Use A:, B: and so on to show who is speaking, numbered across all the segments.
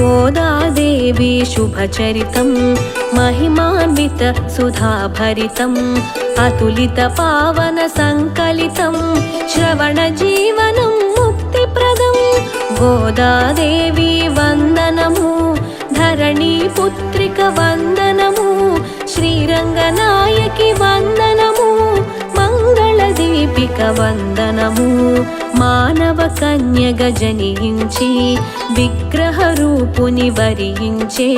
A: गोदादेवी शुभचरितं महिमान्वित सुधाभरितम् अतुलित पावन संकलितं श्रवणजीवनं मुक्तिप्रदं गोदादेवी वन्दनमु धरणी पुत्रिक वन्दनमु श्रीरङ्गनायकि वन्दनमु మంగళదీపిక వందనము మానవ కన్యగ జనించి విగ్రహ రూపుని వరించే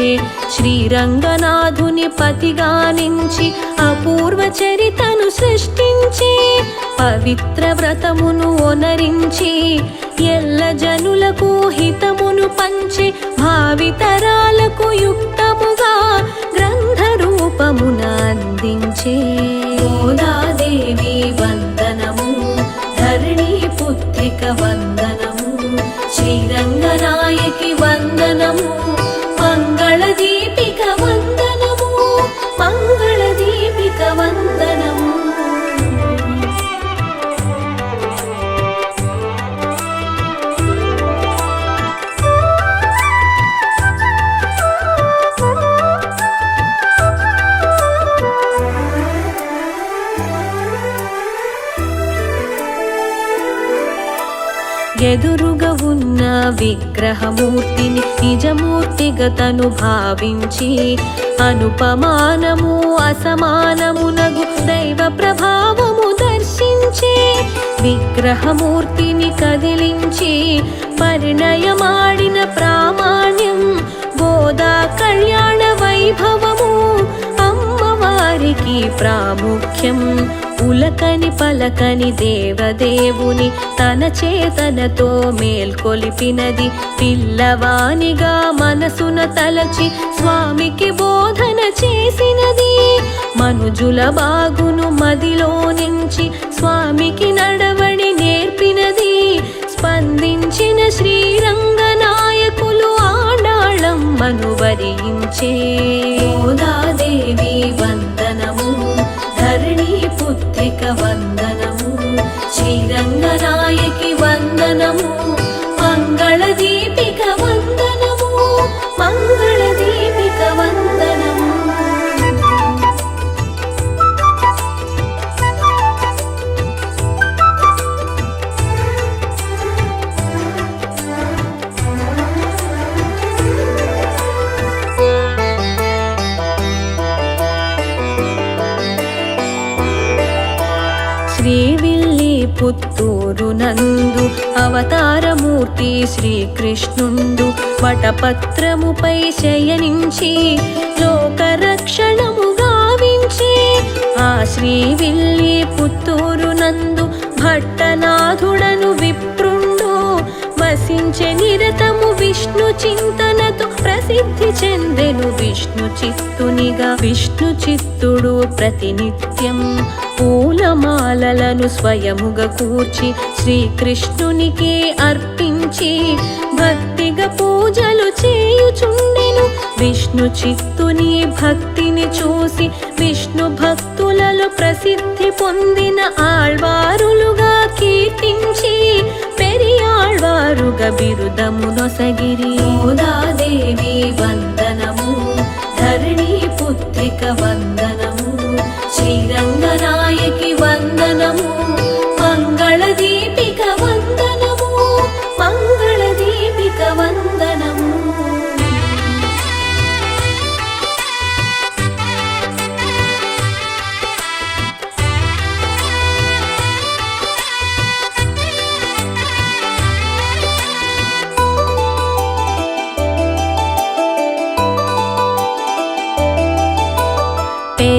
A: శ్రీరంగనాథుని పతిగానించి అపూర్వ చరితను సృష్టించి పవిత్ర వ్రతమును ఒనరించి ఎల్ల జనులకు హితమును పంచి భావితరాలకు యుక్తముగా గ్రంథ రూపమున అందించే గోదాదేవి వందనము ధరణి పుత్రిక వందనము శ్రీరంగనాయకి వందనము మంగళదీపిక వందనము మంగళదీపిక వందనము ఎదురుగా ఉన్న విగ్రహమూర్తిని నిజమూర్తిగా తను భావించి అనుపమానము అసమానమునగు దైవ ప్రభావము దర్శించి విగ్రహమూర్తిని కదిలించి పరిణయమాడిన ప్రామాణ్యం గోదా కళ్యాణ వైభవము అమ్మవారికి ప్రాముఖ్యం ఉలకని పలకని దేవదేవుని తన చేతనతో మేల్కొలిపినది పిల్లవానిగా మనసున తలచి స్వామికి బోధన చేసినది మనుజుల బాగును మదిలో నుంచి స్వామికి నడవడి నేర్పినది స్పందించిన శ్రీరంగనాయకులు ఆడాళమ్మను వరించే గోదాదేవి వందనము ధరణి పుత్రిక వందనము శ్రీరంగనాయకి వందనము మంగళదీపిక వందనము మంగళదీపిక వందనము శ్రీవిల్లి పుత్తూరు నందు అవతారమూర్తి శ్రీకృష్ణుండు వటపత్రముపై శయనించి లోకరక్షణము గావించి ఆ శ్రీవిల్లి పుత్తూరు నందు భట్టనాథుడను విప్రుండు వసించే నిరతము విష్ణు చింతనతో ప్రసిద్ధి చెందెను విష్ణు చిత్తునిగా విష్ణు చిత్తుడు ప్రతినిత్యం పూలమాలలను స్వయముగా కూర్చి శ్రీకృష్ణునికి అర్పించి భక్తిగా పూజలు చేయుచుండెను విష్ణు చిత్తుని భక్తిని చూసి విష్ణు భక్తులలో ప్రసిద్ధి పొందిన ఆళ్వారులుగా కీర్తించి పెరియాళ్వారుగా బిరుదము నొసగిరి గోదాదేవి వందనము ధరణి పుత్రిక వందనము శ్రీరంగనాయకి వందనము మంగళదీపిక వందనము మంగళదీపిక వందనము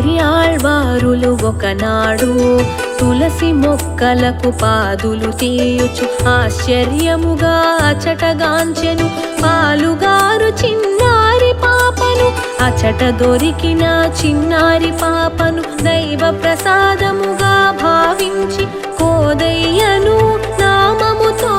A: పెరియాళ్వారులు ఒకనాడు తులసి మొక్కలకు పాదులు తీయుచు ఆశ్చర్యముగా అచటగాంచెను పాలుగారు చిన్నారి పాపను అచట దొరికిన చిన్నారి పాపను దైవ ప్రసాదముగా భావించి కోదయ్యను నామముతో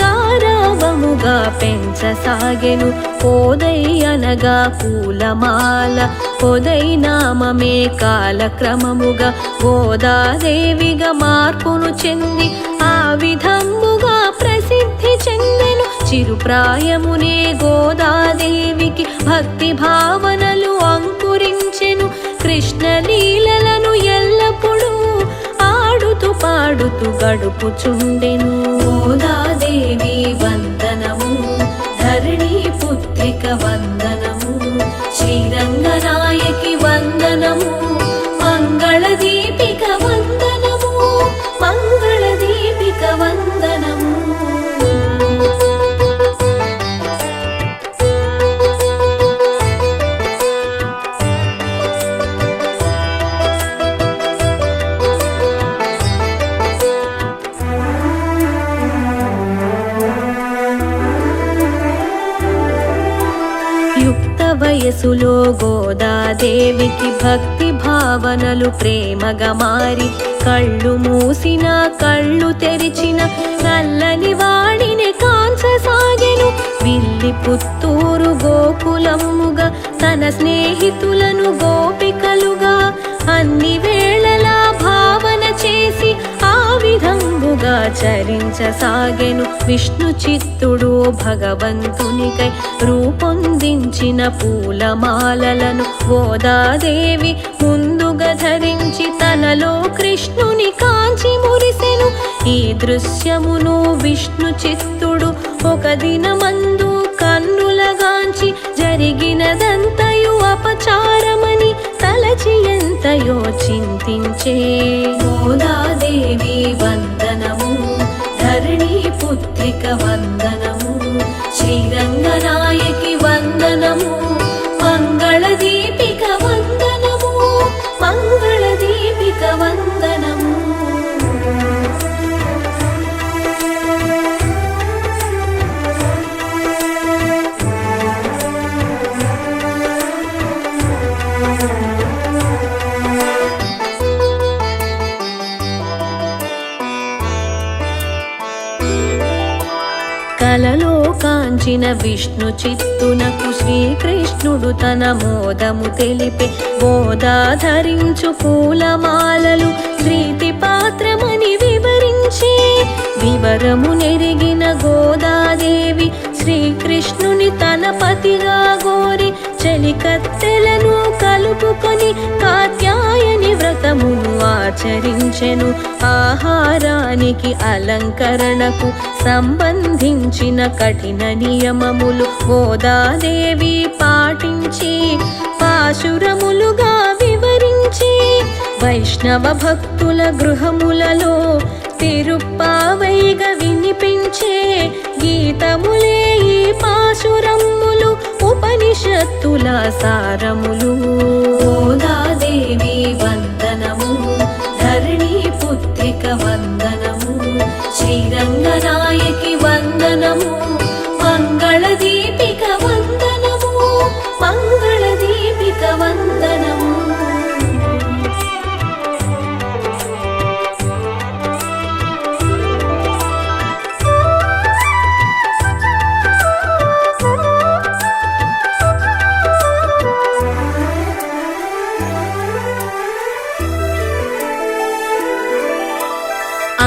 A: గారావముగా పెంచసాగెను కోదయ్యనగా పూలమాల పొదై నామమే కాలక్రమముగా గోదాదేవిగా మార్పును చెంది ఆ విధముగా ప్రసిద్ధి చెందెను చిరు ప్రాయమునే గోదాదేవికి భక్తి భావనలు అంకురించెను. కృష్ణ లీలలను ఎల్లప్పుడూ ఆడుతూ పాడుతూ గడుపుచుండెను. గోదాదేవి వందనము, ధరణి పుత్రిక వందనము, శ్రీరంగనాయకి వందనము, మంగళ దీపిక వందనము, మంగళ దీపిక వందనము. యుక్త వయసులో గోదాదేవికి భక్తి భావనలు ప్రేమగా మారి, కళ్ళు మూసిన కళ్ళు తెరిచిన నల్లని వాడిని కాంచసాగెను. విల్లి పుత్తూరు గోకులముగా తన స్నేహితులను గోపికలుగా అన్ని వేళలా భావన చేసి ఆ విధంబుగా చరించసాగెను. విష్ణు చిత్తుడు భగవంతునికై రూపొందించిన పూలమాలలను గోదాదేవి ముందుగా ధరించి తనలో కృష్ణుని కాంచి మురిసెను. ఈ దృశ్యమును విష్ణు చిత్తుడు ఒక దినమందు కన్నులగాంచి జరిగినదంతయు అపచారమని తలచి ఎంతయో చింతించే. గోదాదేవి వందనము, ధరణి పుత్రిక వందనము, శ్రీరంగనాయకి వందనము, మంగళ దీపిక వందనము, మంగళ దీపిక వందనము. కలలో కాంచిన విష్ణు చిత్తునకు శ్రీకృష్ణుడు తన మోదము తెలిపే. గోదా ధరించు పూలమాలలు ప్రీతి పాత్రమని వివరించే. వివరము నెరిగిన గోదాదేవి శ్రీకృష్ణుని తన పతిగా గోరి చలికత్తెలను కలుపుకొని కాత్యాయని వ్రతమును ఆచరించెను. ఆహారానికి అలంకరణకు సంబంధించిన కఠిన నియమములు గోదాదేవి పాటించి పాశురములుగా వివరించి వైష్ణవ భక్తుల గృహములలో తిరుప్పావైగా వినిపించే. గీతములే ఈ పాశురములు, ఉపనిషత్తుల సారములు. గోదాదేవి వందనము, ధరణి పుత్రిక వందనము, శ్రీరంగనాయకి వందనము, మంగళ దీపిక వందనము, మంగళ దీపిక వందనము.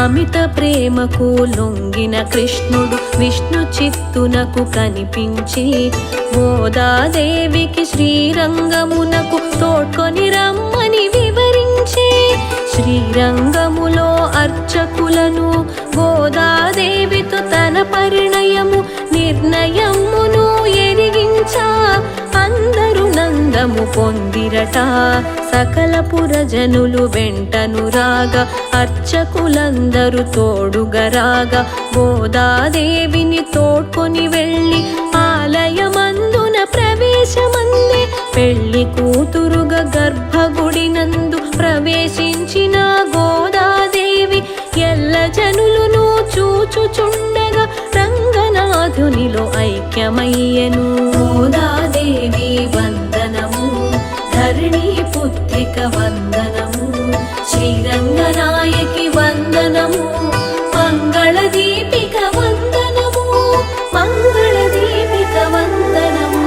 A: అమిత ప్రేమకు లొంగిన కృష్ణుడు విష్ణు చిత్తునకు కనిపించి గోదాదేవికి శ్రీరంగమునకు తోడ్కొని రమ్మని వివరించే. శ్రీరంగములో అర్చకులను గోదాదేవితో తన పరిణయము నిర్ణయమును ఎరిగించా. అందరూ నందము పొందిరట. సకల పురజనులు వెంటను రాగా, అర్చకులందరూ తోడుగా రాగా, గోదాదేవిని తోడ్కొని వెళ్ళి ఆలయమందున ప్రవేశమందే. పెళ్లి కూతురుగా గర్భగుడి నందు ప్రవేశించిన గోదాదేవి ఎల్ల జనులను చూచుచుండగా రంగనాథునిలో ఐక్యమయ్యెను. గోదాదేవి వందనము, ధరణి పుత్రిక వందనము, శ్రీరంగనాయకి వందనము, మంగళ దీపిక వందనము, మంగళ దీపిక వందనము.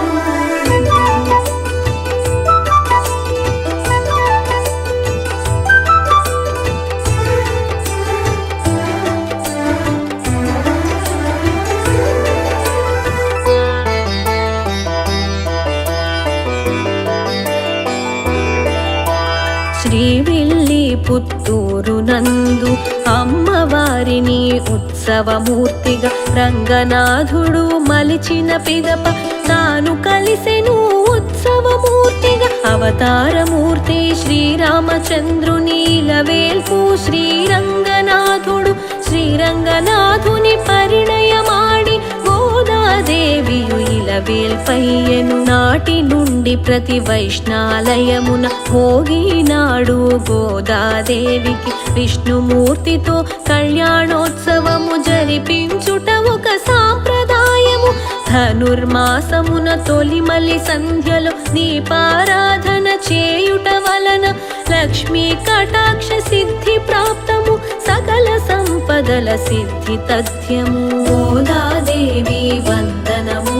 A: పుత్తూరు నందు అమ్మవారిని ఉత్సవమూర్తిగా రంగనాథుడు మలిచిన పిదప తాను కలిసెను ఉత్సవమూర్తిగా అవతారమూర్తి శ్రీరామచంద్రుని ఇలవేల్పు శ్రీరంగనాథుడు శ్రీరంగనాథుని పరిణయమాడి గోదాదేవియు ఇలవేల్పయ్యెను నాటి నుండి ప్రతి వైష్ణాలయమున భోగినాడు గోదాదేవికి విష్ణుమూర్తితో కళ్యాణోత్సవము జరిపించుట ఒక సాంప్రదాయము ధనుర్మాసమున తొలిమలి సంధ్యలో దీపారాధన చేయుట వలన లక్ష్మీ కటాక్ష సిద్ధి ప్రాప్తము సకల సంపదల సిద్ధి తథ్యము గోదాదేవి వందనము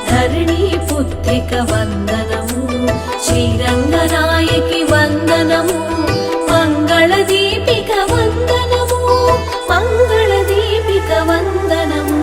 A: ధరణి పుత్రిక వందనము శ్రీరంగనాయకి వందనము మంగళ దీపిక వందనము మంగళ దీపిక వందనము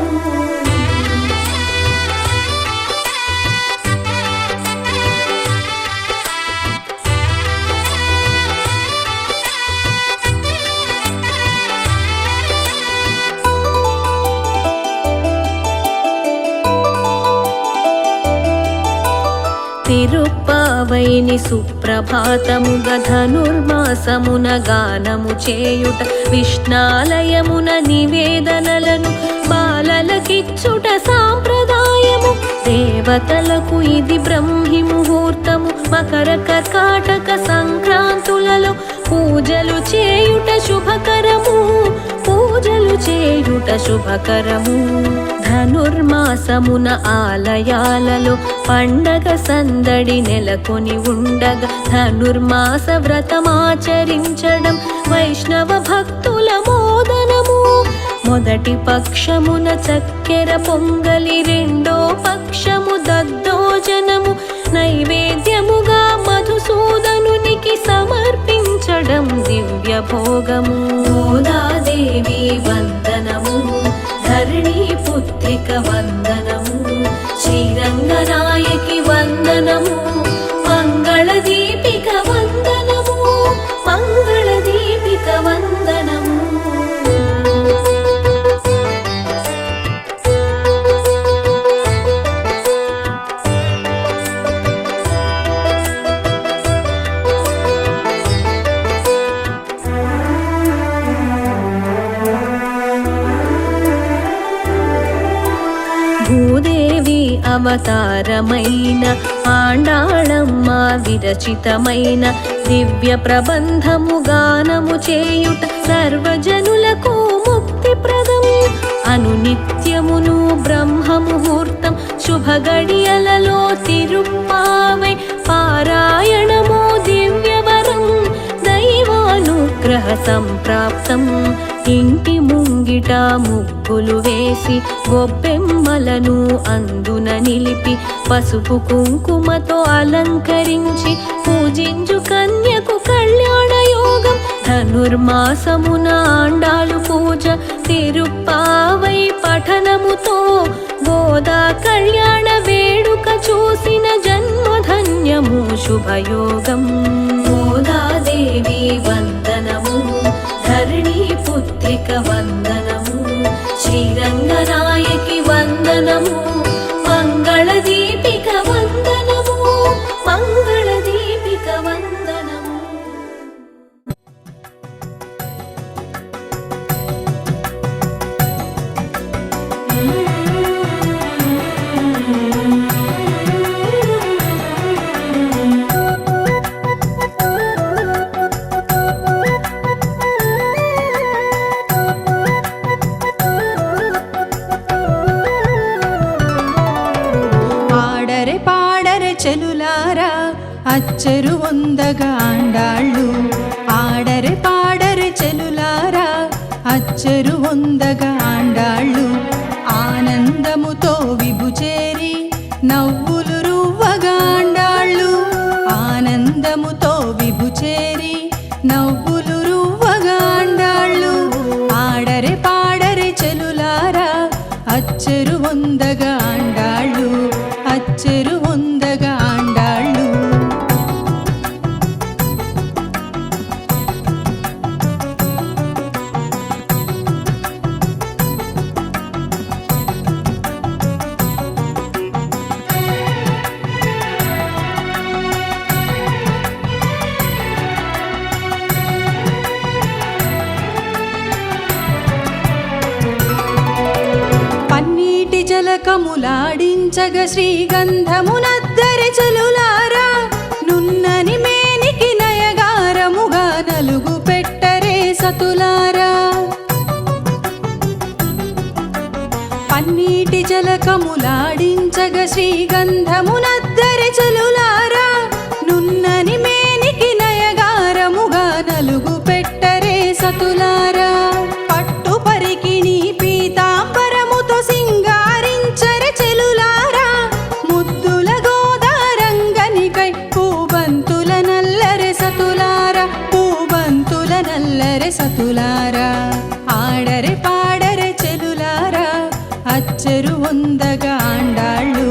A: తిరుప్పావైని సుప్రభాతముగ ధనుర్మాసమున గానము చేయుట విష్ణాలయమున నివేదనలను బాలలకిచ్చుట సాంప్రదాయము దేవతలకు ఇది బ్రహ్మి ముహూర్తము మకర కర్కాటక సంక్రాంతులలో పూజలు చేయుట శుభకరము పూజలు చేయుట శుభకరము ధనుర్మాసమున ఆలయాలలో పండగ సందడి నెలకొని ఉండగా ధనుర్మాస వ్రతమాచరించడం వైష్ణవ భక్తుల మోదనము మొదటి పక్షమున చక్కెర పొంగలి రెండో పక్షము దద్దోజనము నైవేద్యముగా మధుసూదనునికి సమర్పించడం దివ్య భోగము గోదాదేవి వందనము ధరణి పుత్రిక వందనము శ్రీరంగనాయకి వందనము మంగళ దీపిక వందనము మంగళ దీపిక వందనము భూదేవి అవతారమైన ఆండాళమ్మ విరచితమైన దివ్య ప్రబంధము గానము చేయుట సర్వజనులకు ముక్తిప్రదం అనునిత్యమును బ్రహ్మ ముహూర్తం శుభగడియలలో తిరుప్పావై పారాయణము దివ్యవరం దైవానుగ్రహ సంప్రాప్తం ఇంటి ముంగిట ముగ్గులు వేసి గొబ్బెమ్మలను అందున నిలిపి పసుపు కుంకుమతో అలంకరించి పూజించు కన్యకు కళ్యాణ యోగం ధనుర్మాసమున ఆండాలు పూజ తిరుప్పావై పఠనముతో గోదా కళ్యాణ వేడుక చూసిన జన్మధన్యము శుభయోగం గోదాదేవి వందనము ధరణి పుత్రిక వందనము శ్రీరంగనాయకి వందనము మంగళ దీపిక వందనము మంగళ దీపిక వందనము
B: చెలులారా అచ్చరు వందగా ఆండాళ్ళు ఆడరె పాడరె చెలులారా అచ్చరు వందగా ఆండాళ్ళు ఆనందముతో విభుచేరి నవ్వులు రువ్వగా ఆండాళ్ళు ఆనందముతో విభుచేరి నవ్వులు రువ్వగా ఆండాళ్ళు ఆడరె పాడరె చెలులారా అచ్చరు వందగా ఆండాళ్ళు అచ్చరు వందగా ఆండాళ్ళు జలకములాడించగ శ్రీగంధమునద్దరి చెలులారా నున్నని మేనికి నయగారముగా నలుగు పెట్టరే సతులారా పన్నీటి జలకములాడించగ శ్రీగంధమునద్దరి చెలులారా నున్నని మేనికి నయగారముగా నలుగు పెట్టరే సతులారా పట్టు పరికిణి పీతాంబరముతో సింగారించరే చెలులారా ముద్దుల గోదారంగనికై పూబంతుల నల్లరె సతులారా పూబంతుల నల్లరె సతులారా ఆడరె పాడరె చెలులారా అచ్చరు వందగా ఆండాళ్ళు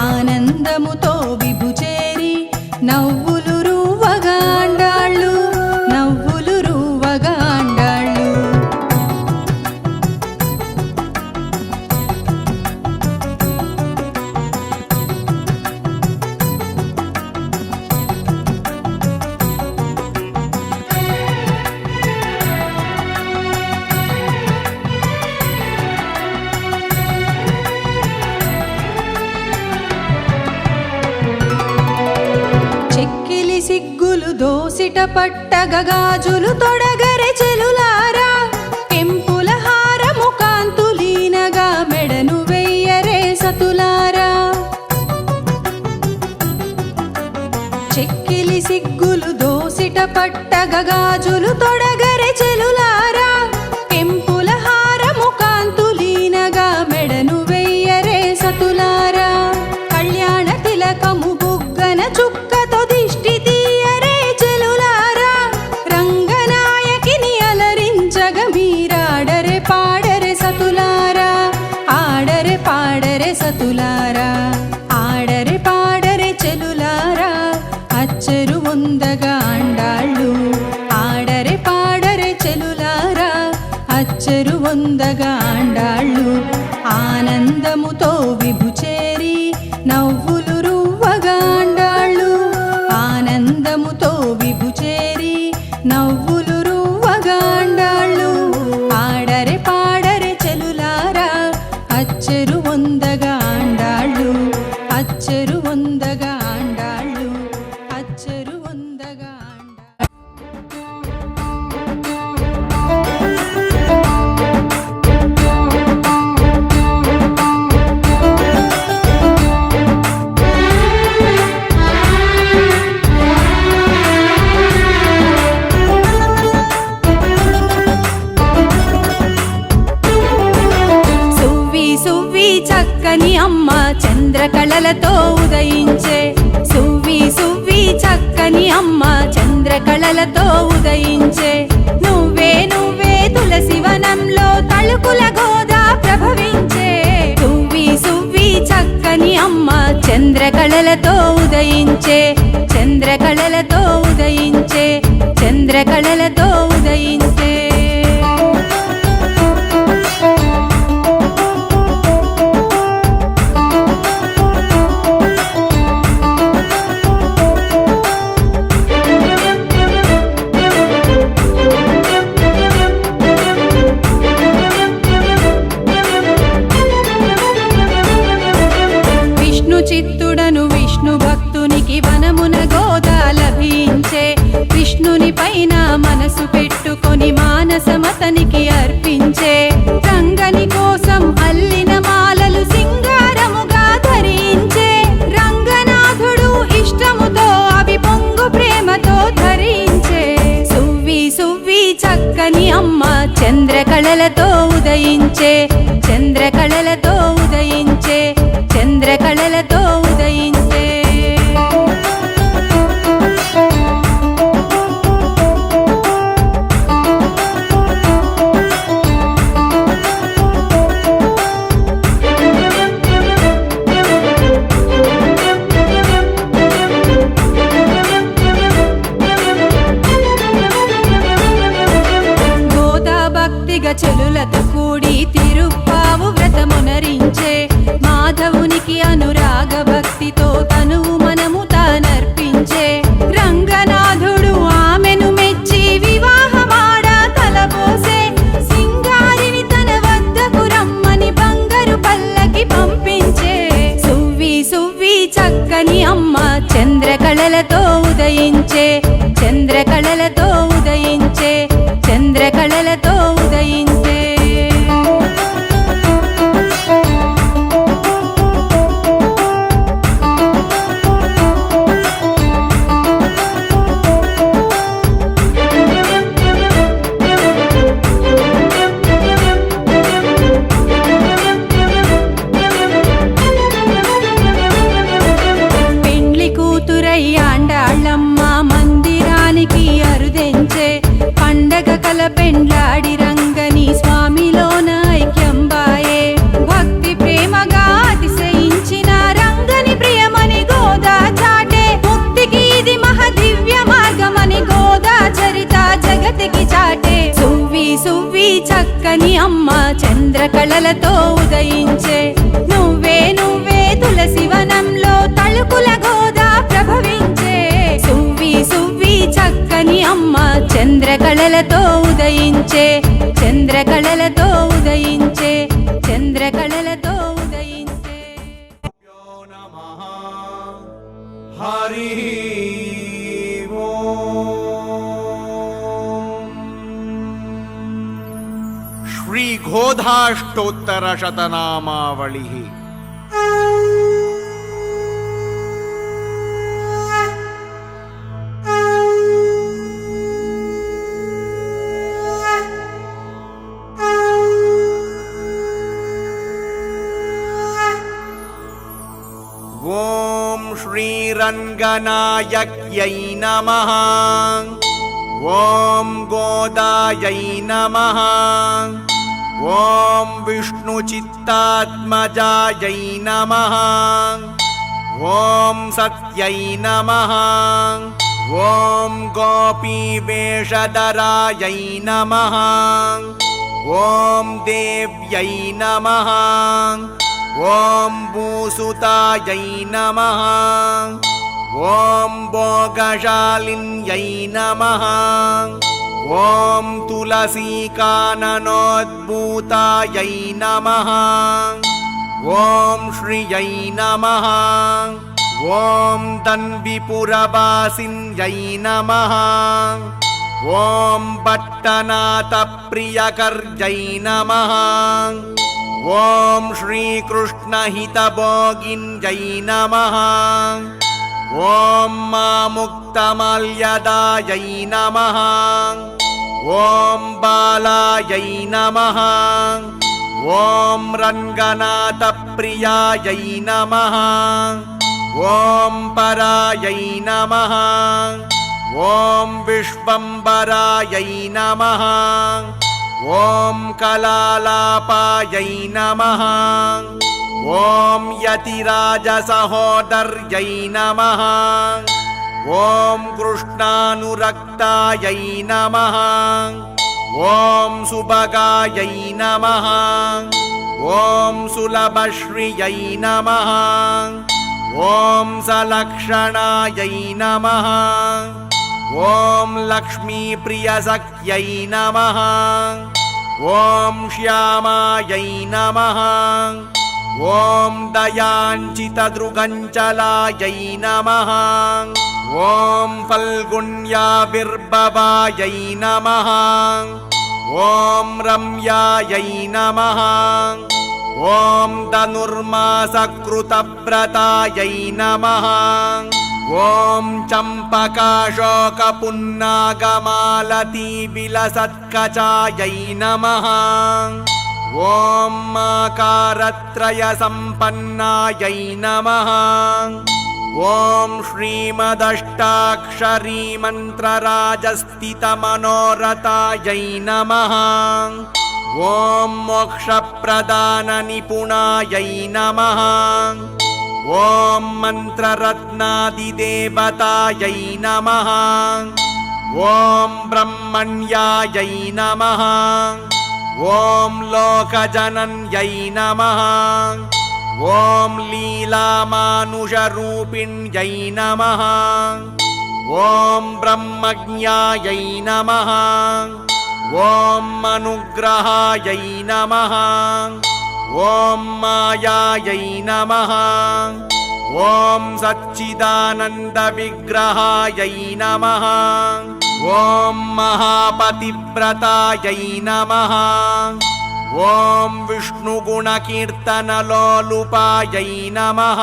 B: ఆనందముతో విభుచేరి నవ్వులు రువ్వగా ఆండాళ్ళు నవ్వులు రువ్వగా ఆండాళ్ళు చెక్కిలి సిగ్గులు దోసిట పట్టగ గాజులు తొడగరె చెలులారా కెంపుల హారము కాంతులీనగా మెడను వెయ్యరే సతులారా చెక్కిలి సిగ్గులు దోసిట పట్టగ గాజులు తొడగరె చెలులారా కెంపుల హారము కాంతులీనగా మెడను వెయ్యరే సతులారా కళ్యాణ తిలకము బుగ్గన చుక్కతో దిష్టి తీయరే చెలులారా రంగనాయకిని అలరించగ మీరాడరే పాడరే సతులారా ఆడరే పాడరే సతులారా ఆడరే పాడరే చెలులారా అచ్చరు వందగా ఆండాళ్ళు ఆడరే పాడరే చెలులారా అచ్చరు వందగా ఆండాళ్ళు ఆనందముతో విభుచేరి నవ్వులు రువ్వగా ఆండాళ్ళు ఆనందముతో విభుచేరి నవ్వులు రువ్వగా ఆండాళ్ళు ఆడరే పాడరే చెలులారా అచ్చరు వందగా ఆండాళ్ళు అచ్చరు వందగా ఆండాళ్ళు అచ్చరు వందగా ఆండాళ్ళు సువ్వి సువ్వి చక్కని అమ్మ చంద్రకళలతో ఉదయించే సువ్వి సువ్వి చక్కని అమ్మ చంద్రకళలతో ఉదయించే నువ్వే నువ్వే తులసివనంలో తళుకుల గోదా ప్రభవించే సువ్వి సువ్వి చక్కని అమ్మ చంద్రకళలతో ఉదయించే చంద్రకళలతో ఉదయించే చంద్రకళలతో ఉదయించే విష్ణు చిత్తుడను విష్ణు భక్తునికి వనమున గోదా లభించే విష్ణుని పైన మనసు పెట్టుకొని మానసమతనికి అర్పించే రంగని కోసం అల్లిన మాలలు సింగారముగా ధరించే రంగనాథుడు ఇష్టముతో అవి పొంగు ప్రేమతో ధరించే సువ్వి సువ్వి చక్కని అమ్మ చంద్రకళలతో ఉదయించే చంద్రకళలతో ఉదయించే చంద్రకళలతో ఉదయించే గోదా భక్తిగా చెలులతో కూడి తిరుగు చంద్రకళలతో ఉదయించే చంద్రకళలతో ఉదయించే చంద్రకళలతో ఉదయించే ఆండాళ్ళమ్మ మందిరానికి అరుదెంచే పండగ కల పెండ్లాడి రంగని స్వామిలోన ఐక్యంబాయే భక్తి ప్రేమగా అతిశయించిన రంగని ప్రియమని గోదా చాటే ముక్తికి ఇది మహదివ్య మార్గమని గోదా చరిత జగతికి చాటే సువ్వి సువ్వి చక్కని అమ్మ చంద్రకళలతో ఉదయించే నువ్వే నువ్వే తులసివనంలో తళుకుల గోదా ప్రభవించే సువ్వి సువ్వి చక్కని అమ్మ చంద్రకళలతో ఉదయించే చంద్రకళలతో ఉదయించే చంద్రకళలతో ఉదయించే
C: హరి శ్రీ ఘోధాష్టోత్తర శతనామావళి ఓం శ్రీరంగనాయక్యై నమః ఓం గోదాయై నమః ఓం విష్ణుచిత్తాత్మజాయై నమః ఓం సత్యై నమః ఓం గోపీవేషధరాయై నమః ఓం దేవ్యై నమః ఓం భూసుతాయై నమః ఓం భోగశాలిన్యై నమః ఓం తులసీకాననోద్భూతాయై నమః ఓం శ్రియై నమః ఓం తన్విపురవాసిన్యై నమః ఓం భట్టనాథప్రియకర్యై నమః ఓం శ్రీకృష్ణహితభోగిన్యై నమః ఓం మాముక్తమాల్యదాయై నమః ఓం బాలాయై నమః ఓం రంగనాథప్రియాయై నమః ఓం పరాయై నమః ఓం విశ్వంబరాయై నమః ఓం కలాలాపాయై నమః ఓం యతిరాజసహోదర్యై నమః ఓం కృష్ణానురక్తాయై నమః ఓం సుభగాయై నమః ఓం సులభశ్రియై నమః ఓం సలక్షణాయై నమః ఓం లక్ష్మీప్రియసఖ్యై నమః ఓం శ్యామాయై నమః ఓం దయాంచితదృగంచలాయై నమః ఓం ఫల్గుణ్యావిర్భవాయై నమః ఓం రమ్యాయై నమః ఓం ధనుర్మాసకృతవ్రతాయై నమః ఓం చంపకాశోకపున్నాగమాలతీబిలసత్కచాయై నమః ఓం మాకారత్రయసంపన్నాయై నమః ఓం శ్రీమదష్టాక్షరీమంత్రరాజస్థితమనోరథాయై నమః ఓం మోక్షప్రదాననిపుణాయై నమః ఓం మంత్రరత్నాదిదేవతాయై నమః ఓం బ్రహ్మణ్యాయై నమః ఓం లోకజనన్యై నమః ఓం లీలామానుషరూపిణ్యై నమః ఓం బ్రహ్మజ్ఞాయై నమః ఓం అనుగ్రహాయై నమః ఓం మాయాయై నమః ఓం సచ్చిదానంద విగ్రహాయై నమః. ఓం మహాపతివ్రతాయై నమః. ఓం విష్ణుగుణకీర్తనలోలుపాయై నమః.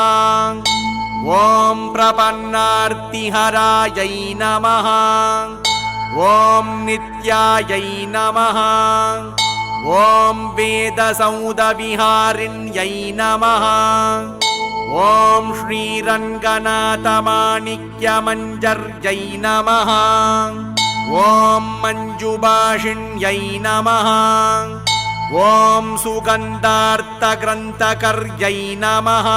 C: ఓం ప్రపన్నార్తిహరాయై నమః. ఓం నిత్యాయై నమః. ఓం వేదసౌధవిహారిణ్యై నమః. ఓం శ్రీరంగనాథమాణిక్యమంజర్యై నమః. ఓం మంజుభాషిణ్యై నమః. ఓం సుగంధార్తగ్రంథకర్యై నమః.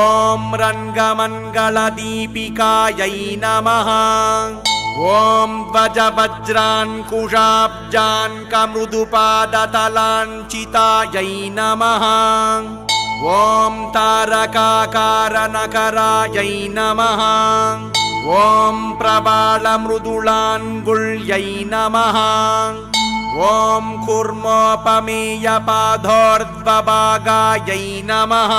C: ఓం రంగమంగళదీపికాయై నమః. ఓం ధ్వజవజ్రాన్కుశాబ్జాన్కమృదుపాదతలాంఛితాయై నమః. ఓం తారకాకారనకరాయై నమః. ఓం ప్రబాళమృదుళాన్గుళ్యై నమః. ఓం కూర్మోపమేయపాదోర్ధ్వభాగాయై నమః.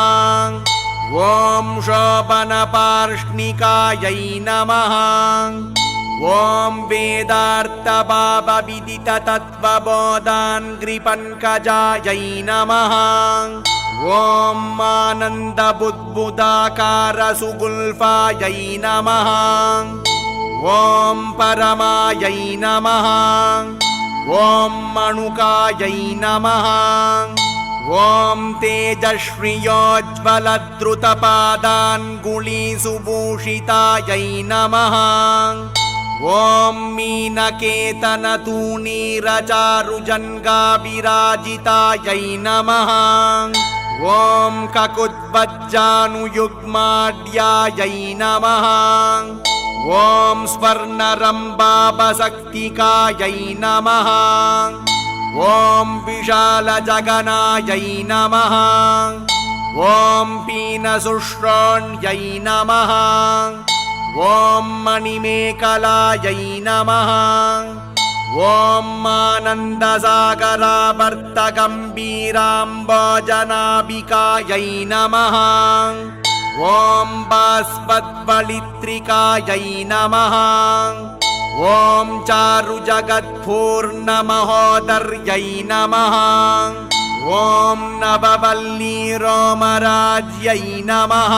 C: ఓం శోభనపార్ష్ణికాయై నమః. ఓం వేదార్థభావవిదితతత్వబోధాన్ఘ్రిపంకజాయై నమః. ఓం ఆనందబుద్బుదాకారసుగుల్ఫాయై నమః. ఓం పరమాయై నమః. ఓం మణుకాయై నమః. ఓం తేజశ్రియోజ్వలద్రుతపాదాన్గుళీసుభూషితాయై నమః. ఓం మీనకేతనతూణీరచారుజన్గాభిరాజితాయై నమః. ఓం కకుద్వజ్జానుయుగ్మాఢ్యాయై నమః. ఓం స్వర్ణరంబాభసక్తికాయై నమః. ఓం విశాలజగనాయై నమః. ఓం పీనసుశ్రోణ్యై నమః. ఓం మణిమేఖలాయై నమః. ఓం ఆనందసాగరాభర్తగంభీరాంబోజనాభికాయై నమః. ఓం బాస్పద్వళిత్రికాయై నమః. ఓం చారుజగత్పూర్ణమహోదర్యై నమః. ఓం నవవల్లీరోమరాజ్యై నమః.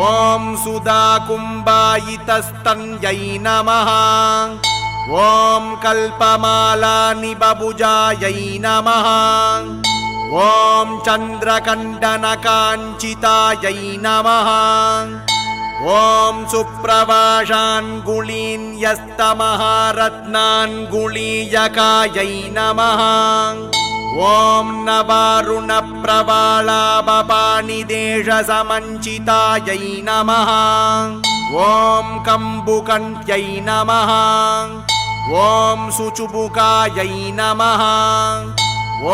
C: ఓం సుధాకుంభాయితస్తన్యై నమః. ఓం కల్పమాలానిబభుజాయై నమః. ఓం చంద్రకండనకాంచితాయై నమః. ఓం సుప్రభాషాన్గుళీన్యస్తమహారత్నాన్గుళీయకాయై నమః. ఓం నవారుణప్రబాళాభపాణిదేశసమంచితాయై నమః. ఓం కంబుకంఠ్యై నమః. ఓం సుచుబుకాయై నమః.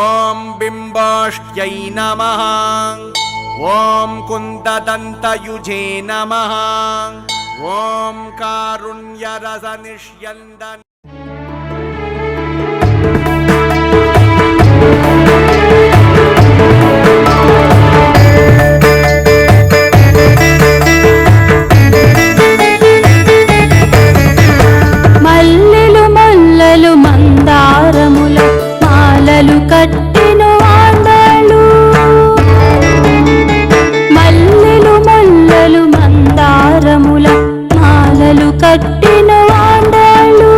C: ఓం బింబాష్ట్యై నమః. ఓం కుందదంతయుజే నమః. ఓం కారుణ్యరసనిష్యందన
A: మల్లెలు మల్లెలు మందారముల మాలలు కట్టెను ఆండాళ్ళు. మల్లెలు మల్లెలు మందారముల మాలలు కట్టెను ఆండాళ్ళు.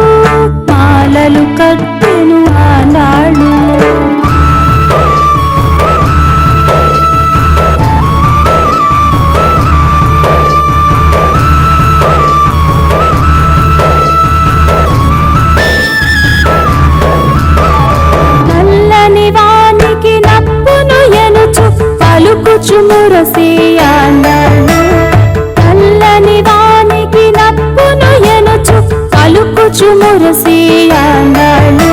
A: మాలలు కట్టెను ఆండాళ్ళు. మురసియాండాళ్ళు. నల్లని వానికి నప్పును ఎనుచు పలుకుచు మురసియాండాళ్ళు.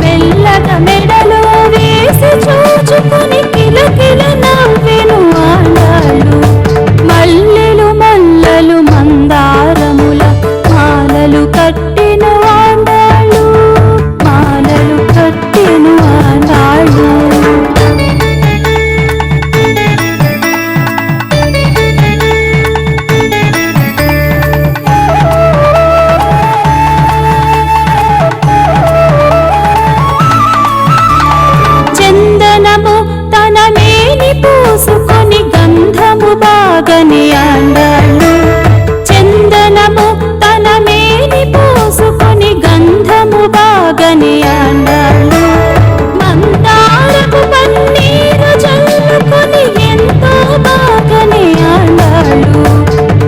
A: మెల్లగా మెడలు వేసి చూచుకుని కిలకిల నవ్వెను ఆండాళ్ళు. మల్లెలు మల్లెలు మందారముల మాలలు కట్టెను ఆండాళ్ళు. మాలలు కట్టెను ఆండాళ్ళు. సాగని ఆండాళ్ళు చందనము తన మేని పోసుకొని గంధము బాగని ఆండాళ్ళు మందారపు పన్నీరు జల్లుకొని ఎంతో బాగని ఆండాళ్ళు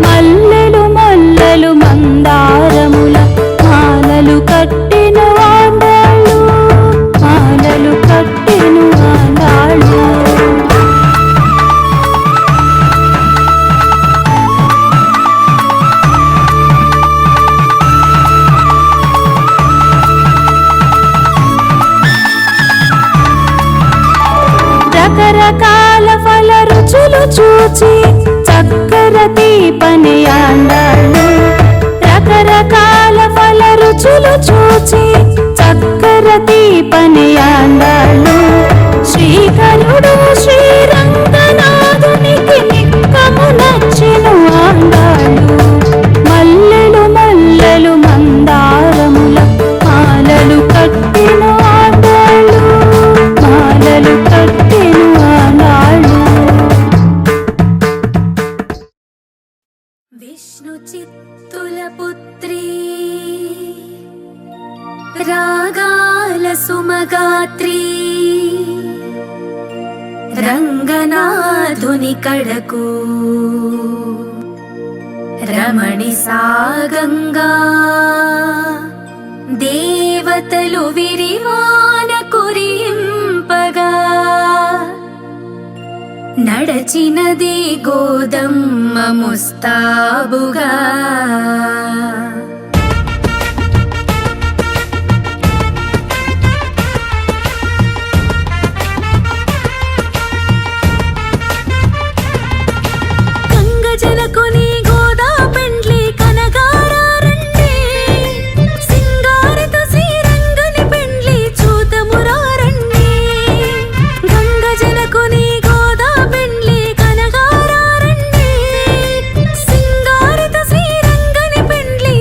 A: మల్లెలు మల్లెలు మందారముల మాలలు కట్టిన ఆండాళ్ళు మాలలు కట్టిన ఆండాళ్ళు రకరకాల ఫల రుచులు చూచి చక్కెర తీపని ఆండాళ్ళు రకరకాల ఫల రుచులు చూచి చక్కెర తీపని ఆండాళ్ళు శ్రీకరుడు శ్రీరంగనాథునికి నిక్కము నచ్చిన ఆండాళ్ళు మల్లెలు మల్లెలు మందారముల మాలలు కట్టిన ఆండాళ్ళు మాలలు కట్టిన ఆండాళ్ళు
D: విష్ణు చిత్తుల పుత్రీ రాగాల సుమగాత్రీ రంగనాథుని కడకు రమణి సాగంగా దేవతలు విరివాన కురింపగా నడచినది గోదమ్మ ముస్తాబుగా గంగజలకుని గోదా పెండ్లి కనగారండి సింగారిత శ్రీరంగని పెండ్లి చూతమురారండి గంగజలకుని గోదా పెండ్లి కనగారండి సింగారిత శ్రీరంగని పెండ్లి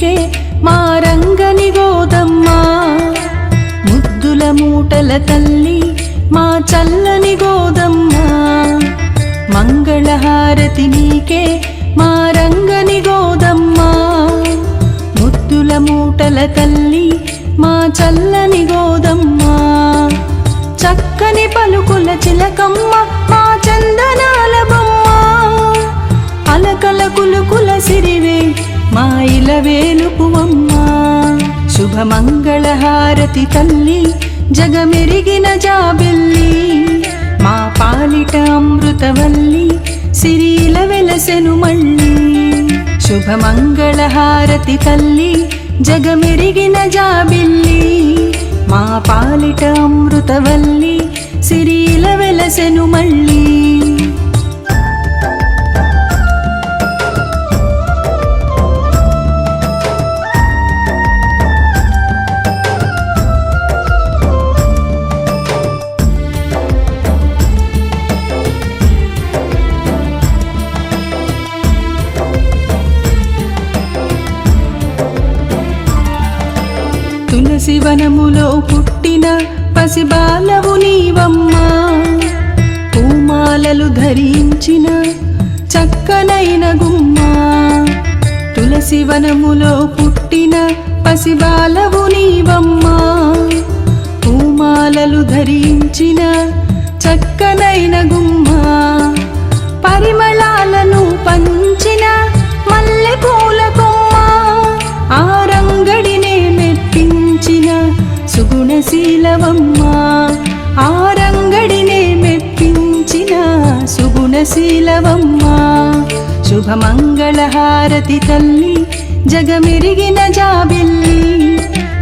B: నీకే మా రంగని గోదమ్మ, ముద్దుల మూటల తల్లి మా చల్లని గోదమ్మ, మంగళహారతి నీకే మా రంగని గోదమ్మ, ముద్దుల మూటల తల్లి మా చల్లని గోదమ్మ, చక్కని పలుకుల చిలకమ్మ మా చందనాల బొమ్మ, అలకల కులుకుల సిరివే మా ఇలవేలుపువమ్మ, శుభమంగళహారతి తల్లి జగమెరిగిన జాబిల్లి, మా పాలిట అమృతవల్లి సిరిల వెలసెను మళ్ళీ, శుభమంగళహారతి తల్లి జగమెరిగిన జాబిల్లి, మా పాలిట అమృతవల్లి సిరిల వెలసెను మళ్ళీ. తులసి వనములో పుట్టిన పసిబాలవు నీవమ్మ, పూమాలలు ధరించిన చక్కనైన గుమ్మ, తులసి వనములో పుట్టిన పసిబాలవు నీవమ్మ, పూమాలలు ధరించిన చక్కనైన గుమ్మ, పరిమళాలను పంచిన మల్లె పూల కొమ్మ, ఆరంగడినే మెప్పించిన సుగుణశీలవమ్మ, ఆరంగడినే మెప్పించిన సుగుణశీలవమ్మ, శుభమంగళహారతి తల్లి జగమెరిగిన జాబిల్లి,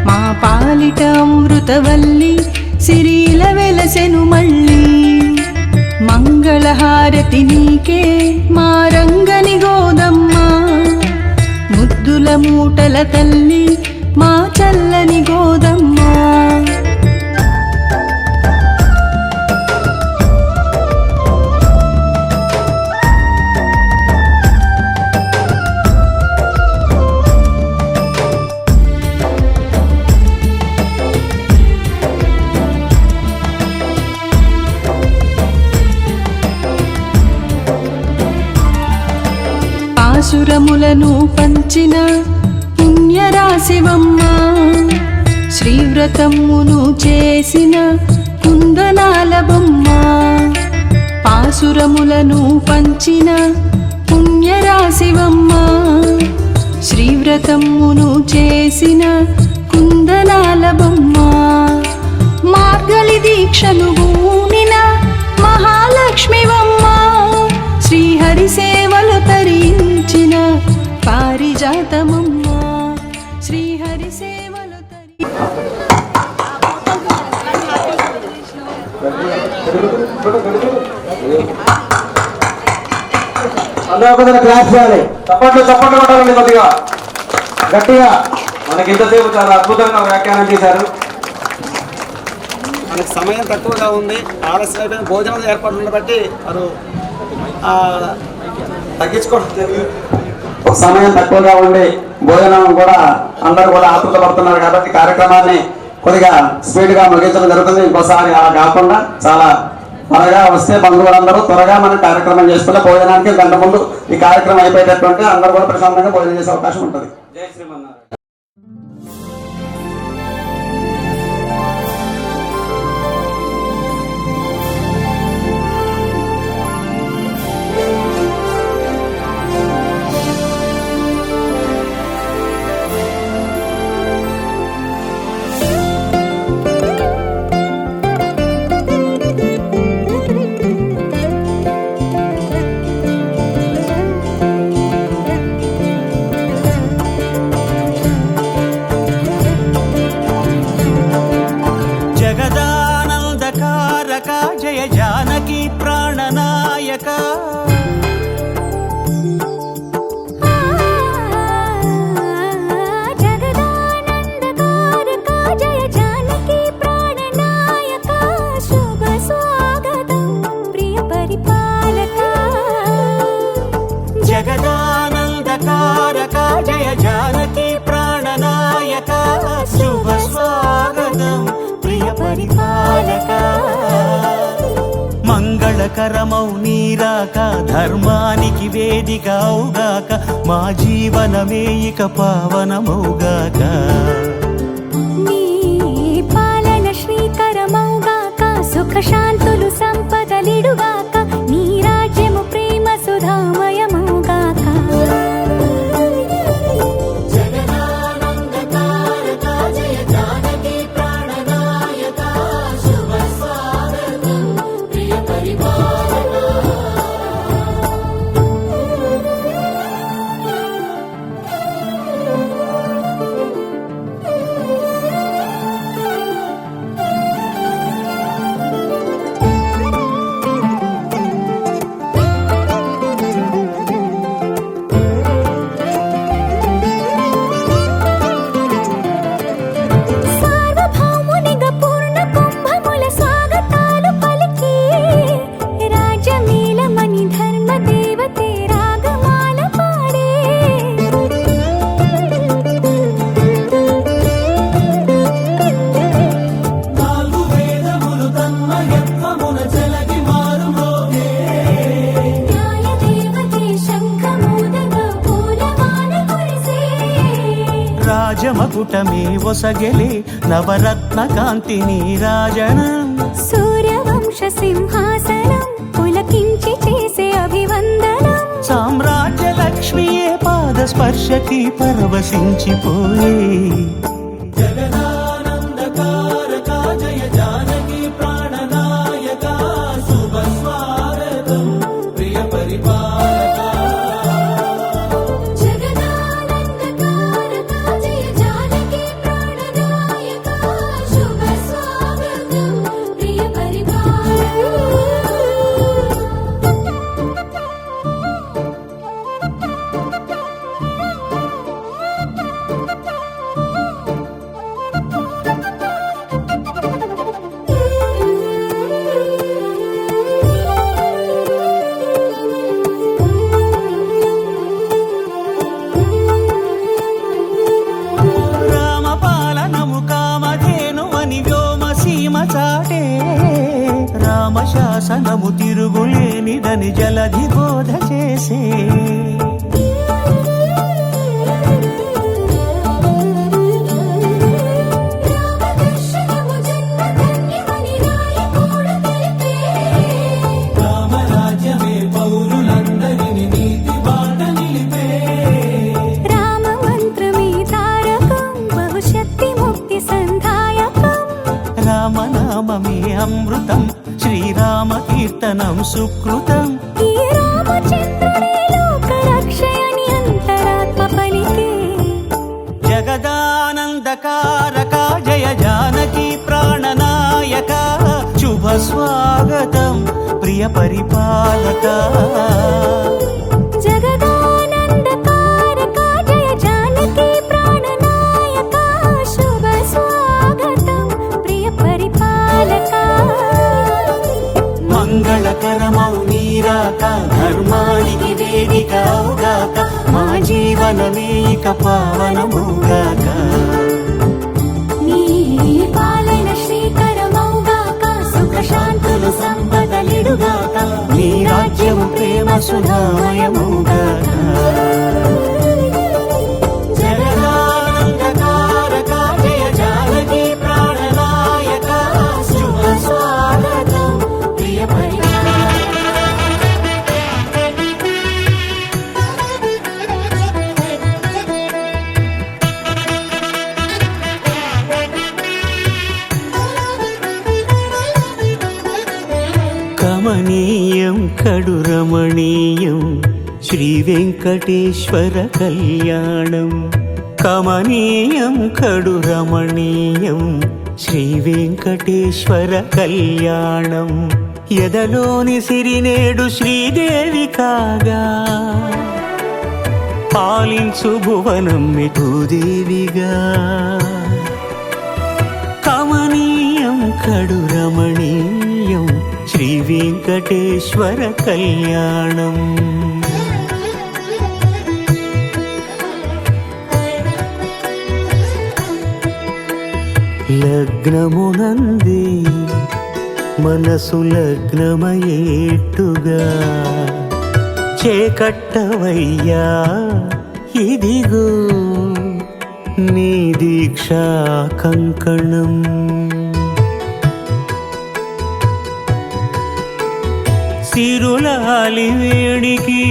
B: మా పాలిట అమృతవల్లి సిరిల వెలసెను మళ్ళీ, మంగళహారతి నీకే మా రంగని గోదమ్మ, ముద్దుల మూటల తల్లి మా చల్లని గోదమ్మ. పాసురములను పంచిన పుణ్యరాశివమ్మ, శ్రీవ్రతమును చేసిన కుందనాల బొమ్మ, పాసురములను పంచిన పుణ్యరాశివమ్మ, శ్రీవ్రతమును చేసిన కుందనాల బొమ్మ, మార్గలి దీక్షను బూనిన మహాలక్ష్మివమ్మ, శ్రీహరి సేవలు తరించిన పారిజాతమమ్మ, శ్రీహరి సేవలు
E: అందరూ కొద్దిగా క్లాస్ చేయాలి, చప్పట్లు చప్పట్లు కొట్టాలండి కొద్దిగా గట్టిగా. మనకి ఇంతసేపు చాలా అద్భుతంగా వ్యాఖ్యానం చేశారు.
C: మనకి సమయం తక్కువగా ఉంది, ఆలస్యమైన భోజనం ఏర్పాట్లను బట్టి వారు తగ్గించుకోవడం జరిగింది.
E: సమయం తక్కువగా ఉండి భోజనం కూడా అందరూ కూడా ఆతృత పడుతున్నారు కాబట్టి కార్యక్రమాన్ని కొద్దిగా స్పీడ్గా ముగించడం జరుగుతుంది. ఇంకోసారి అలా కాకుండా చాలా త్వరగా వస్తే బంధువులందరూ త్వరగా మనం కార్యక్రమం చేసుకుంటే భోజనానికి గంట ముందు ఈ కార్యక్రమం అయిపోయేటటువంటి అందరూ కూడా ప్రశాంతంగా భోజనం చేసే అవకాశం ఉంటుంది. జై శ్రీమన్నారాయణ.
F: జయ జానకి ప్రాణనాయక
D: జగదానందకారక జయ జానకి ప్రాణనాయక శుభ స్వాగతం ప్రియ పరిపాలక
F: జగదానందకారక జయ జానకి పరిపాలక మంగళకరమౌ నీరాక ధర్మానికి వేదిక అవుగాక మా జీవనమే ఇక పావనమౌగాక
D: నీ పాలన శ్రీకరమౌగాక సుఖ శాంతులు సంపదలిడుగాక నీ రాజ్యము ప్రేమ సుధామయమౌగాక సార్వభౌమునిగా పూర్ణ కుంభముల స్వాగతాలు పలికి రాజమేళమణి ధర్మ దేవతే రాగమాల పాడే
F: నాలుగు వేదములు తన్మయత్వమున చెలగి మారుమోగే
D: న్యాయ దేవతే శంఖమూదగా పూలవాన కురిసే
F: రాజమకుటమే ఒసగెలే నవరత్న కాంతిని రాజనం
D: సూర్యవంశ సింహాసనం పులకించి చేసే అభివందనం
F: సామ్రాజ్య లక్ష్మియే పాద స్పర్శకి పరవశించిపోయే జగదానందకారక జయ జానకి ప్రాణనాయక శుభ స్వాగతం ప్రియ పరిపాలక
D: జగదానందకారక జయ జానకి ప్రాణనాయక శుభ స్వాగతం ప్రియ పరిపాలక
F: రామపాలనము కామధేనువని వ్యోమసీమ చాటే రామశాసనము తిరుగులేనిదని జలధి బోధ చేసే
D: రామదర్శనము జన్మధన్యమని రాయకూడ తెలిపే
F: రామరాజ్యమే పౌరులందరిని నీతి బాట నిలిపే
D: రామమంత్రమే తారకం బహుశక్తి ముక్తి సంధాయకం
F: రామనామమే అమృతం శ్రీరామ కీర్తనం సుకృతం
D: ఈ రామచంద్రుడే లోకరక్షయని అంతరాత్మ పలికే
F: జగదానందకారక జయ జానకి ప్రాణనాయక శుభ స్వాగతం ప్రియ పరిపాలక
D: జగదానందకారక జయ జానకి ప్రాణనాయక శుభ స్వాగతం ప్రియ పరిపాలక
F: మంగళకరమౌ నీరాక ధర్మానికి వేదిక అవుగాక మా జీవనమే ఇక పావనముగాక
D: నీ పాలన శ్రీకరమౌగాక సుఖ శాంతులు సంపదలిడుగాక
F: నీ రాజ్యము ప్రేమ సుధామయముగాక జగదానందకారక జయ జానకి ప్రాణనాయక శుభ స్వాగతం ప్రియ పరిపాలక కమనీయం కడురమణీయం శ్రీ వెంకటేశ్వర కళ్యాణం కమనీయం కడురమణీయం శ్రీ వెంకటేశ్వర కళ్యాణం ఎదలోని సిరినేడు శ్రీదేవి కాగా పాలించు భువనం భూదేవిగా కమనీయం కడురమణీయం శ్రీ వెంకటేశ్వర కళ్యాణం లగ్నమునంది మనసు లగ్నమయేట్టుగా చేకట్టవయ్యా ఇదిగో నీ దీక్షా కంకణం. సిరులాలి వేడికి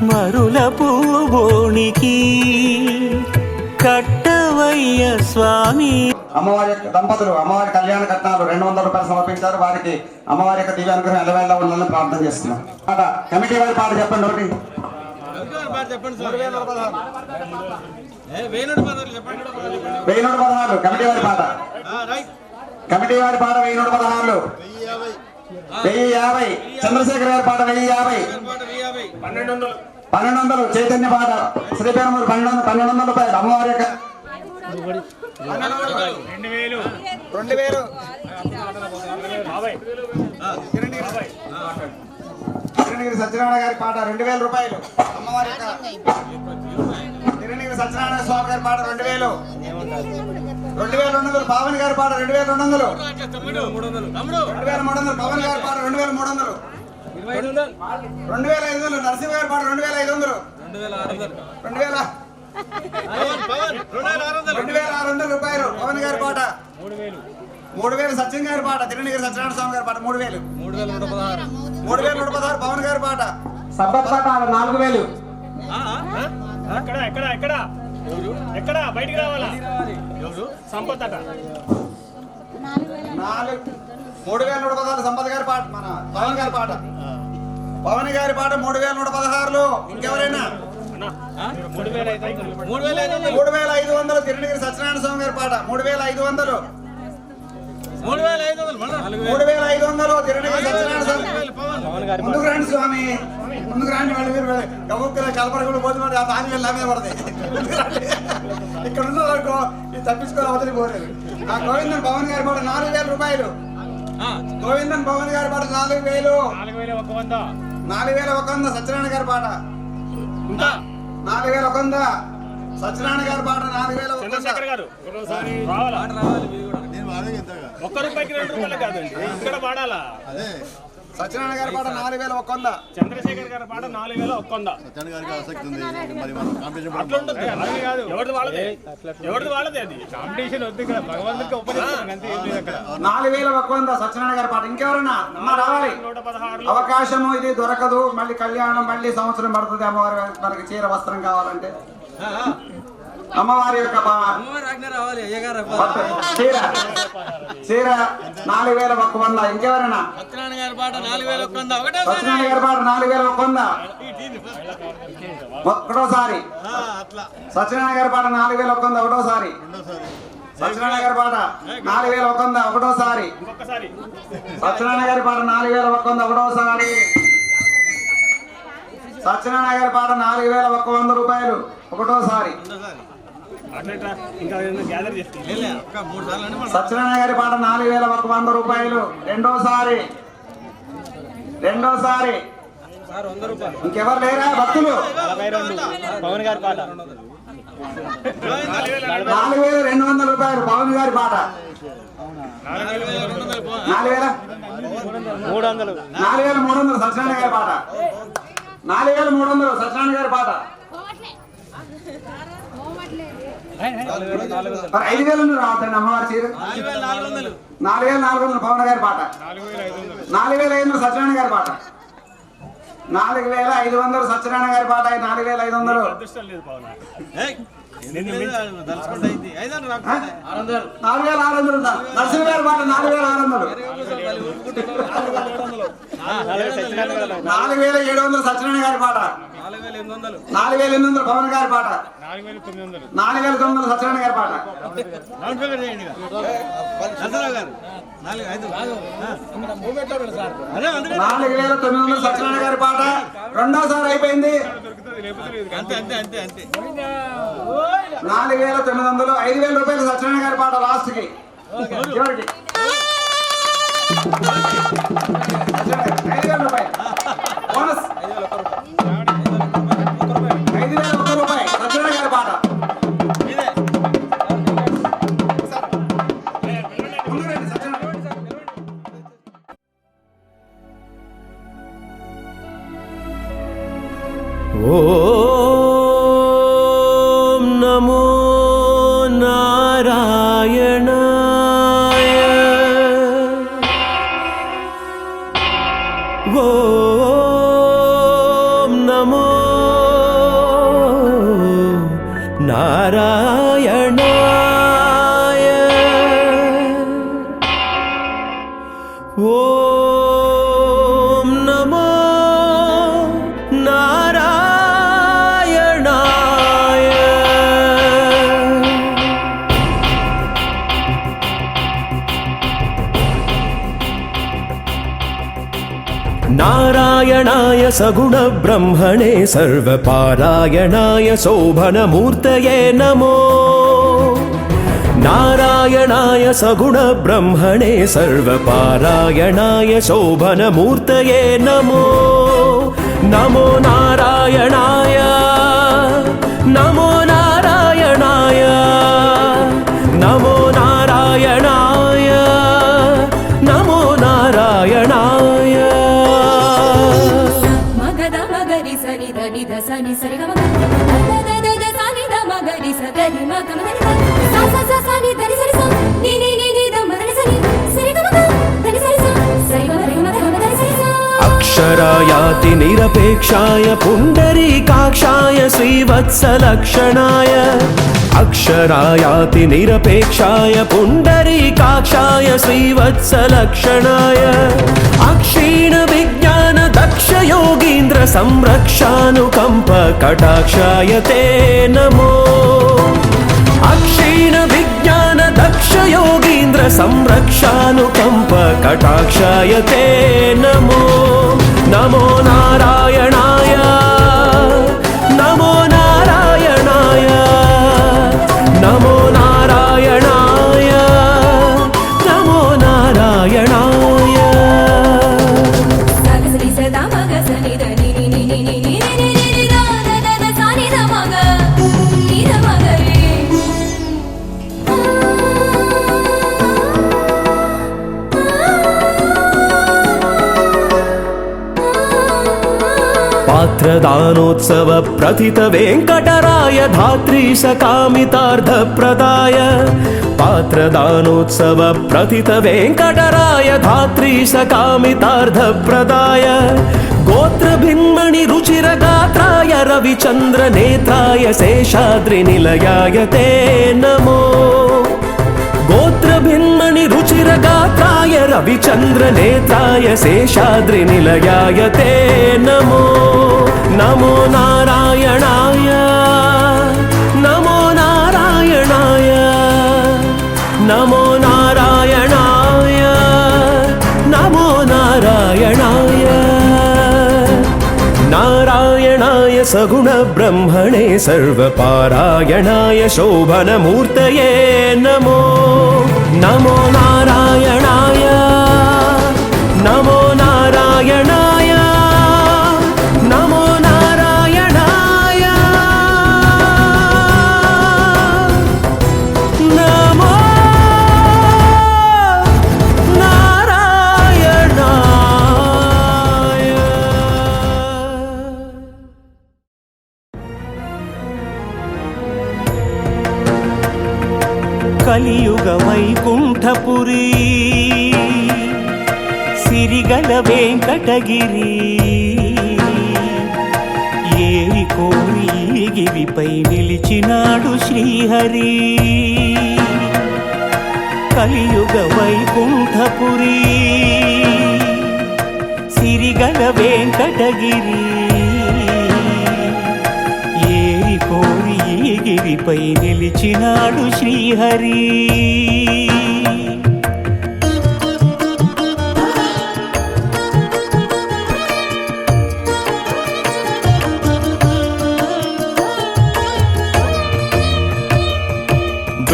F: మరుల పూబోనికి కట్టవయ్య స్వామి.
E: అమ్మవారి యొక్క దంపతులు అమ్మవారి కళ్యాణ కట్నాలు 200 రూపాయలు సమర్పించారు. వారికి అమ్మవారి యొక్క దివ్యానుగ్రహం ఎల్లవేళ ఉండాలని ప్రార్థన చేస్తున్నాం. పాట కమిటీ వారి పాట చెప్పండి. ఒకటి 1116 కమిటీ వారి పాట. కమిటీ వారి పాట 1116 1050. చంద్రశేఖర్ గారి పాట 1050. 1200 చైతన్య పాట శ్రీపేరమూరు 1200 రూపాయలు. అమ్మవారి యొక్క 2000 తిరునగిరి సత్యనారాయణ గారి పాట 2000 రూపాయలు. అమ్మవారి యొక్క తిరునగిరి సత్యనారాయణ స్వామి గారి పాట 2000. 2200 పావని గారి పాట 2200. 2300 పవన్ గారి పాట 2300. 2500 నరసింహ గారి పాట 2500. 2600 రూపాయలు పవన్ గారి పాట. 3000 సత్యం గారి పాట తిరునగిరి సత్యనారాయణ స్వామి గారి పాట 3000. 3116 పవన్ గారి పాట. సబ్బత్ పాట 4000.
G: ఎక్కడ బయటికి రావాలా సంపత్ అట
E: 3116 సంపత్ గారి పాట. మన పవన్ గారి పాట. పవన్ గారి పాట 3116. ఇంకెవరైనా 3500 తిరునగిరి సత్యనారాయణ స్వామి గారి పాట 3500. 3500 తిరునగిరి సత్యనారాయణ స్వామి. ముందుకు రండి స్వామి, ముందుకు రండి. మీరు గబుక్కుల కలపడకుండా పోతే ఆ దాని వెళ్ళి మీద పడతాయి. ఇక్కడ ఉన్నదనుకో ఇది తప్పించుకొని అవతలి పోలేదు. ఆ గోవిందన్ పవన్ గారి పాట 4000 రూపాయలు. గోవిందన్ పవన్ గారి పాట 4000. 4100 సత్యనారాయణ గారి పాట 4100. సత్యనారాయణ గారి పాట 4100.
G: ఒక్క రూపాయికి 2 రూపాయలు కాదండి, ఇక్కడ పాడాలా.
E: సత్యనారాయణ గారి పాట 4100.
G: చంద్రశేఖర్ గారి పాట 4100. ఎవరిది వాళ్ళదే అది కాంపిటీషన్ వద్దు. ఇక్కడ భగవంతుడికి ఉపదేశం అంతే, ఏం లేదు అక్కడ.
E: 4100 సత్యనారాయణ గారి పాట. ఇంకెవరన్నా రావాలి. అవకాశము ఇది దొరకదు. మళ్ళీ కళ్యాణం మళ్ళీ సంవత్సరం పడుతుంది. అమ్మవారి మనకి చీర వస్త్రం కావాలంటే అమ్మవారి యొక్క చీర 4100. ఇంకెవరైనా సత్యనారాయణ గారి పాట 4100. ఒకటోసారి సత్యనారాయణ గారి పాట 4100 ఒకటోసారి. సత్యనారాయణ గారి పాట 4100 ఒకటోసారి. సత్యనారాయణ గారి పాట 4100 ఒకటోసారి. సత్యనారాయణ గారి పాట 4100 రూపాయలు ఒకటోసారి. సత్యనారాయణ గారి పాట 4100 రూపాయలు రెండోసారి. ఇంకెవరు లేరా భక్తులు?
G: పవన్ గారి పాట
E: 4200 రూపాయలు పవన్ గారి పాట. 4300 సత్యనారాయణ గారి పాట. 4300 సత్యనారాయణ గారి పాట. 5000 రావద్దండి అమ్మవారి చీర. 4400 పవన్ గారి పాట. 4500 సత్యనారాయణ గారి పాట. 4500 సత్యనారాయణ గారి పాట. 4500. 4600 నరసింహ గారి పాట. 4600. 4700 సత్యనారాయణ గారి పాట. 4800 పవన్ గారి పాట. 4900 సత్యనారాయణ గారి పాట. 4900 సత్యనారాయణ గారి పాట రెండోసారి అయిపోయింది. 4900. 5000 రూపాయలు సత్యనారాయణ గారి పాట లాస్ట్ కి చివరికి 5000 రూపాయలు బోనస్. 5001 రూపాయలు సత్యనారాయణ గారి పాట.
F: ఓం నమో నారాయణాయ. ఓం నమో నారాయణాయ. ఓం నమో నారాయణాయ. నారాయణాయ సగుణ బ్రహ్మణే సర్వపారాయణాయ శోభనమూర్తయే నమో. నారాయణాయ సగుణ బ్రహ్మణే సర్వపారాయణాయ శోభనమూర్తయే నమో. నమో నారాయణాయ నమో నారాయణాయ నమో నారాయణాయ నమో నారాయణాయ.
D: మగద మగరి సని దని ద సని సరి గమ ద ద ద సని ద మగరి సదని మగ మదని స స స సని దని సరి స ని ని ని ని ద మదని సని సరి గమ దని సరి స సరి గమ రి గమ ద గమ దని సరి స.
F: అక్షరాయాతి నిరపేక్షాయ పుండరీకాక్షాయ శ్రీవత్సలక్షణాయ. అక్షరాయాతి నిరపేక్షాయ పుండరీకాక్షాయ శ్రీవత్సలక్షణాయ. అక్షీణ విజ్ఞాన దక్ష యోగీంద్ర సంరక్షానుకంప కటాక్షాయ తే నమో. అక్షీణ విజ్ఞాన దక్ష యోగీంద్ర సంరక్షానుకంప కటాక్షాయ తే నమో. నమో నారాయణాయ నమో నారాయణాయ నమో నారాయణాయ నమో నారాయణాయ.
D: సగ సరి స ద మగ సని ద ని ని ని ని ని ని ని ని ని ద ద ద ద సని ద మగ ని ద మగ రి.
F: పాత్రదానోత్సవ ప్రథిత వెంకటరాయ ధాత్రీ సకామితార్థ ప్రదాయ. పాత్రదానోత్సవ ప్రథిత వెంకటరాయ ధాత్రీ సకామితార్థ ప్రదాయ. గోత్ర భిన్మణి రుచిర గాత్రాయ రవిచంద్ర నేత్రాయ శేషాద్రి నిలయాయ తే నమో. గోత్ర భిన్మణి రుచిర గాత్రాయ రవిచంద్ర నేత్రాయ శేషాద్రి నిలయాయ తే నమో. నమో నారాయణాయ నమో నారాయణాయ నమో నారాయణాయ నమో నారాయణాయ. నారాయణాయ సగుణ బ్రహ్మణే సర్వపారాయణాయ శోభనమూర్తయే నమో. నమో నారాయణాయ నమో నారాయణాయ నమో నారాయణాయ నమో కలియుగ వైకుంఠపురి సిరిగల వెంకటగిరి. ఏరి కోరి గిరిపై నిలిచినాడు శ్రీహరి. కలియుగ వైకుంఠపురి సిరిగల వెంకటగిరి. ఏరి కోరి గిరిపై నిలిచినాడు శ్రీహరి.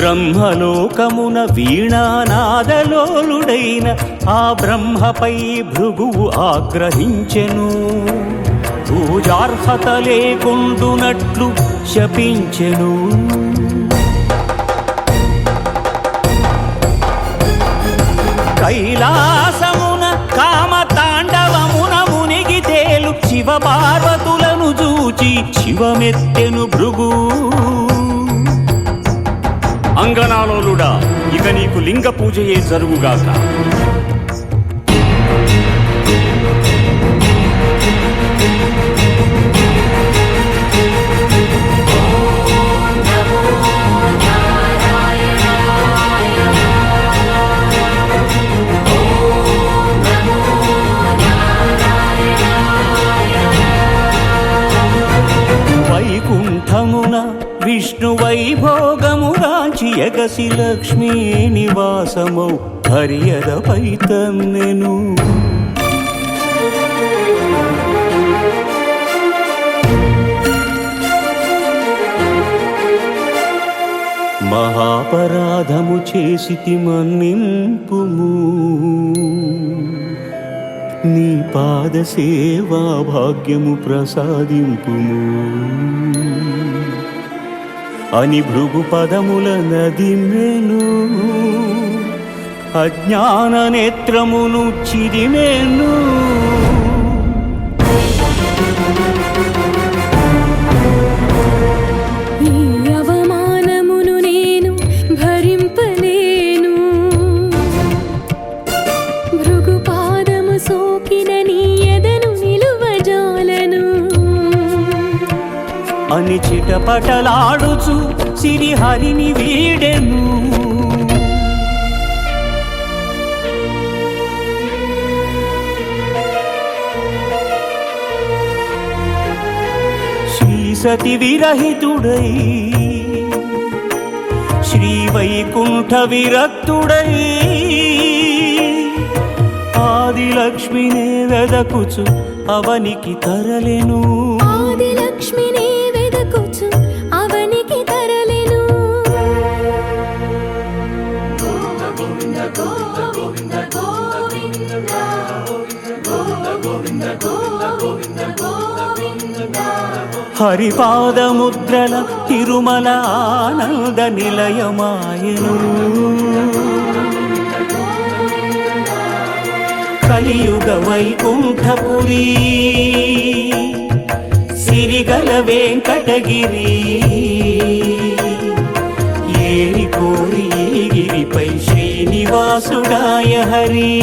F: బ్రహ్మలోకమున వీణానాదలోలుడైన ఆ బ్రహ్మపై భృగువు ఆగ్రహించెను. పూజార్హత లేకుండునట్లు శపించెను. కైలాసమున కామతాండవమున మునిగి తేలు శివ పార్వతులను చూచి శివమెత్తెను భృగు. అంగనాలోలుడా, ఇక నీకు లింగ పూజయే జరుగుగాక. వైకుంఠమున విష్ణు వైభోగముగాంచి ఎగసి లక్ష్మీ నివాసమౌ హరియదపై తన్నెను. మహాపరాధము చేసితి మన్నింపుము, నీ పాద సేవా భాగ్యము ప్రసాదింపుము అని భృగు పదముల నదిమెను. అజ్ఞాన నేత్రమును చిరిమెను.
A: ఈ అవమానమును నేను భరింపలేను. భృగు పాదము సోకిన నీ ఎదను నిలువజాలను
F: అని చిటపటలాడుచు సిరిహరిని వీడెను. శ్రీ సతి విరహితుడై శ్రీ వైకుంఠ విరక్తుడై ఆదిలక్ష్మినే వెదకుచు అవనికి తరలెను.
A: ఆదిలక్ష్మిని వెదకుచు అవనికి తరలెను.
F: హరిపాదముద్రల తిరుమల ఆనంద నిలయమాయను. కలియుగ వైకుంఠపురి సిరిగల వెంకటగిరి. ఏరి కోరి ఈ గిరిపై శ్రీనివాసుడాయ హరి.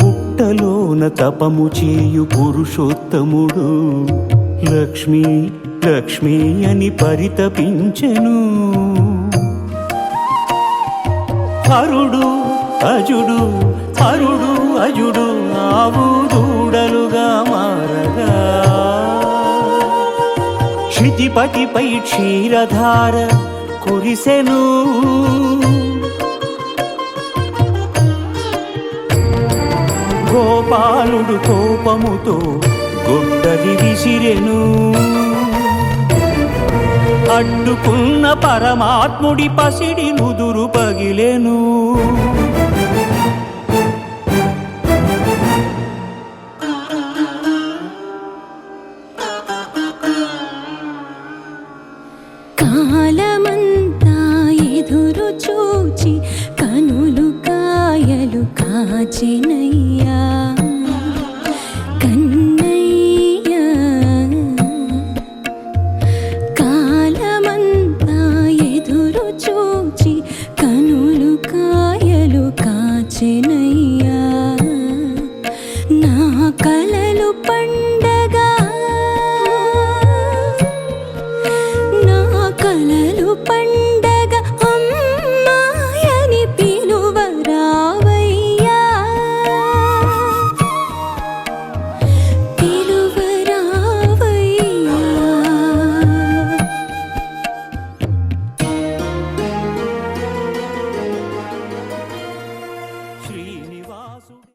F: పుట్టలోన తపము చేయు పురుషోత్తముడు లక్ష్మీ లక్ష్మీ అని పరితపించెను. హరుడు అజుడు హరుడు అజుడు ఆవు దూడలుగా మారగా క్షితిపతిపై క్షీరధార కురిసెను. గోపాలుడు కోపముతో గొడ్డలి విసిరెను. అడ్డుకున్న పరమాత్ముడి పసిడి నుదురు పగిలెను.
A: కాలమంతా ఎదురు చూచి కనులు కాయలు కాచెనయ్యా.